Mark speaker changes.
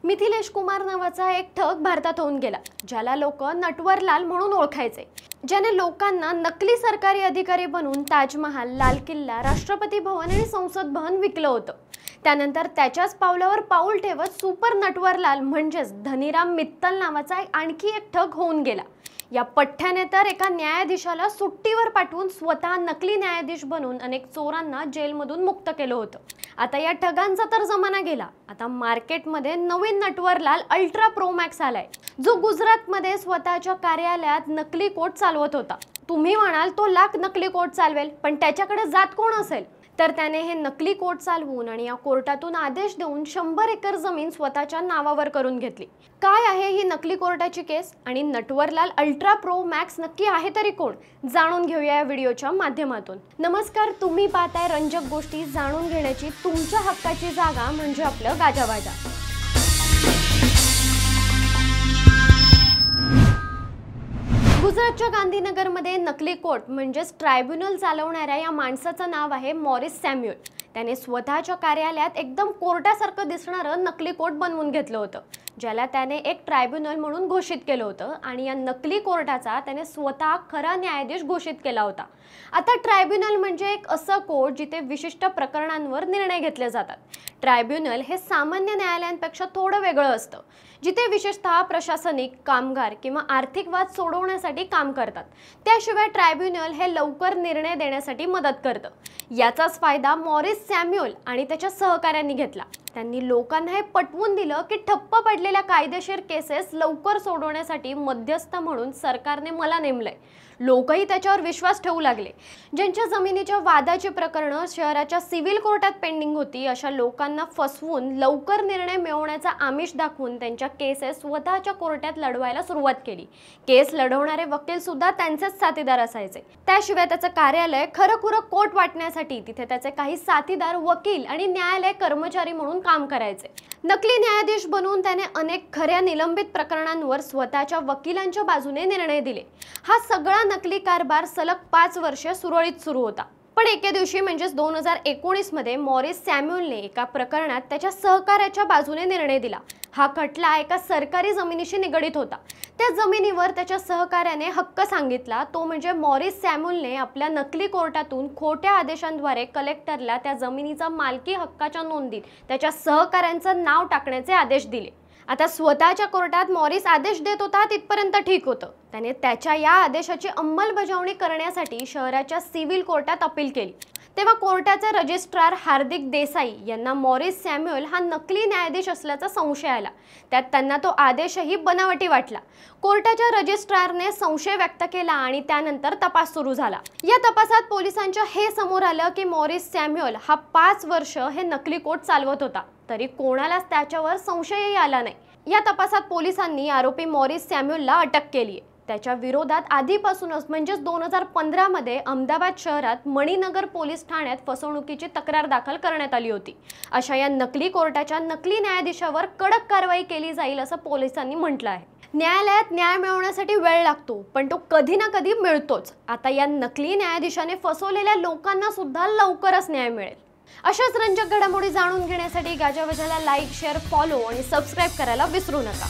Speaker 1: मिथिलेश कुमार नावाचा एक ठग भारतात होऊन गेला, ज्याला लोक नटवरलाल म्हणून ओळखायचे, ज्याने लोकांना नकली सरकारी अधिकारी बनवून ताजमहाल, लाल किल्ला, राष्ट्रपती भवन आणि संसद भवन विकलं होतं। त्यानंतर त्याच्याच पावलावर पाऊल ठेवत सुपर नटवरलाल म्हणजेच धनीराम मित्तल नावाचा आणखी एक ठग होऊन गेला। या पठ्ठ्याने तर एका न्यायाधीशाला सुट्टीवर पाठवून स्वतः नकली न्यायाधीश बनवून अनेक चोरांना जेलमधून मुक्त केलं होतं। आता या ठगांचा तर जमाना गेला। आता मार्केटमध्ये नवीन नटवरलाल अल्ट्रा प्रो मॅक्स आलाय, जो गुजरातमध्ये स्वतःच्या कार्यालयात नकली कोर्ट चालवत होता। तुम्ही म्हणाल तो लाख नकली कोर्ट चालवेल, पण त्याच्याकडे जात कोण असेल? तर त्याने हे नकली कोर्ट चालवून आणि या कोर्टातून आदेश देऊन 100 एकर जमीन स्वतःच्या नावावर करून घेतली। काय आहे ही नकली कोर्टाची केस आणि नटवरलाल अल्ट्रा प्रो मॅक्स नक्की आहे तरी कोण, जाणून घेऊया या व्हिडिओच्या माध्यमातून। नमस्कार, तुम्ही पाहताय रंजक गोष्टी, जाणून घेण्याची तुमच्या हक्काची जागा म्हणजे आपलं गाजावाजा। गुजरातच्या गांधीनगरमध्ये नकली कोर्ट म्हणजेच ट्रायब्युनल चालवणाऱ्या या माणसाचं नाव आहे मॉरिस सॅम्युअल। त्याने स्वतःच्या कार्यालयात एकदम कोर्टासारखं दिसणारं नकली कोर्ट बनवून घेतलं होतं, ज्याला त्याने एक ट्रायब्युनल म्हणून घोषित केलं होतं आणि या नकली कोर्टाचा त्याने स्वतः खरा न्यायाधीश घोषित केला होता। आता ट्रायब्युनल म्हणजे एक असं कोर्ट जिथे विशिष्ट प्रकरणांवर निर्णय घेतले जातात। ट्रायब्युनल हे सामान्य न्यायालयांपेक्षा थोडं वेगळं असतं, जिथे विशेषतः प्रशासनिक, कामगार किंवा आर्थिक वाद सोडवण्यासाठी काम करतात। त्याशिवाय ट्रायब्युनल हे लवकर निर्णय देण्यासाठी मदत करतं। याचाच फायदा मॉरिस सॅम्युअल आणि त्याच्या सहकाऱ्यांनी घेतला। त्यांनी लोकांना हे पटवून दिलं की ठप्प पडलेल्या कायदेशीर केसेस लवकर सोडवण्यासाठी मध्यस्थ म्हणून सरकारने मला नेमलंय। लोकही त्याच्यावर विश्वास ठेवू लागले। ज्यांच्या जमिनीच्या वादाची प्रकरणं शहराच्या सिव्हिल कोर्टात पेंडिंग होती, अशा लोकांना फसवून लवकर निर्णय मिळवण्याचा आमिष दाखवून त्यांच्या केसेस स्वतःच्या कोर्टात लढवायला सुरुवात केली। केस लढवणारे वकील सुद्धा त्यांचेच साथीदार असायचे। त्याशिवाय त्याचं कार्यालय खरंखुरं कोर्ट वाटण्यासाठी तिथे त्याचे काही साथीदार वकील आणि न्यायालय कर्मचारी म्हणून काम करायचे। नकली न्यायाधीश बनवून त्याने अनेक खऱ्या निलंबित प्रकरणांवर स्वतःच्या वकिलांच्या बाजूने निर्णय दिले। हा सगळा नकली कारभार सलग 5 वर्षे सुरळीत सुरू होता। पण एके दिवशी म्हणजेच 2019 मध्ये मॉरिस सॅम्युअलने एका प्रकरणात त्याच्या सहकार्याच्या बाजूने निर्णय दिला। हा खटला एका सरकारी जमिनीशी निगडीत होता। त्या जमिनीवर त्याच्या सहकार्याने हक्क सांगितला, तो म्हणजे मॉरिस सॅम्युअलने आपल्या नकली कोर्टातून खोट्या आदेशांद्वारे कलेक्टरला त्या जमिनीचा मालकी हक्काच्या नोंदीत त्याच्या सहकाऱ्यांचं नाव टाकण्याचे आदेश दिले। आता स्वतःच्या कोर्टात मॉरिस आदेश देत होता तिथपर्यंत ठीक होतं। त्याने त्याच्या या आदेशाची अंमलबजावणी करण्यासाठी शहराच्या सिव्हिल कोर्टात अपील केली। तेव्हा कोर्टाचे रजिस्ट्रार हार्दिक देसाई यांना मॉरिस सॅम्युअल हा नकली न्यायाधीश असल्याचा संशय आला। त्यात त्यांना तो आदेशही बनावटी वाटला। कोर्टाच्या रजिस्ट्रारने संशय व्यक्त केला आणि त्यानंतर तपास सुरू झाला। या तपासात पोलिसांच्या हे समोर आलं की मॉरिस सॅम्युअल हा 5 वर्ष हे नकली कोर्ट चालवत होता, तरी कोणालाच त्याच्यावर संशयही आला नाही। या तपासात पोलिसांनी आरोपी मॉरिस सॅम्युअलला अटक केली आहे। त्याच्या विरोधात आधीपासूनच म्हणजेच 2015 मध्ये अहमदाबाद शहरात मणिनगर पोलीस ठाण्यात फसवणुकीची तक्रार दाखल करण्यात आली होती। अशा या नकली कोर्टाच्या नकली न्यायाधीशावर कडक कारवाई केली जाईल असं पोलिसांनी म्हटलं आहे। न्यायालयात न्याय मिळवण्यासाठी वेळ लागतो, पण तो कधी ना कधी मिळतोच। आता या नकली न्यायाधीशाने फसवलेल्या लोकांना सुद्धा लवकरच न्याय मिळेल। अशाच रंजक घडामोडी जाणून घेण्यासाठी गाजावाजाला लाईक, शेअर, फॉलो आणि सबस्क्राईब करायला विसरू नका।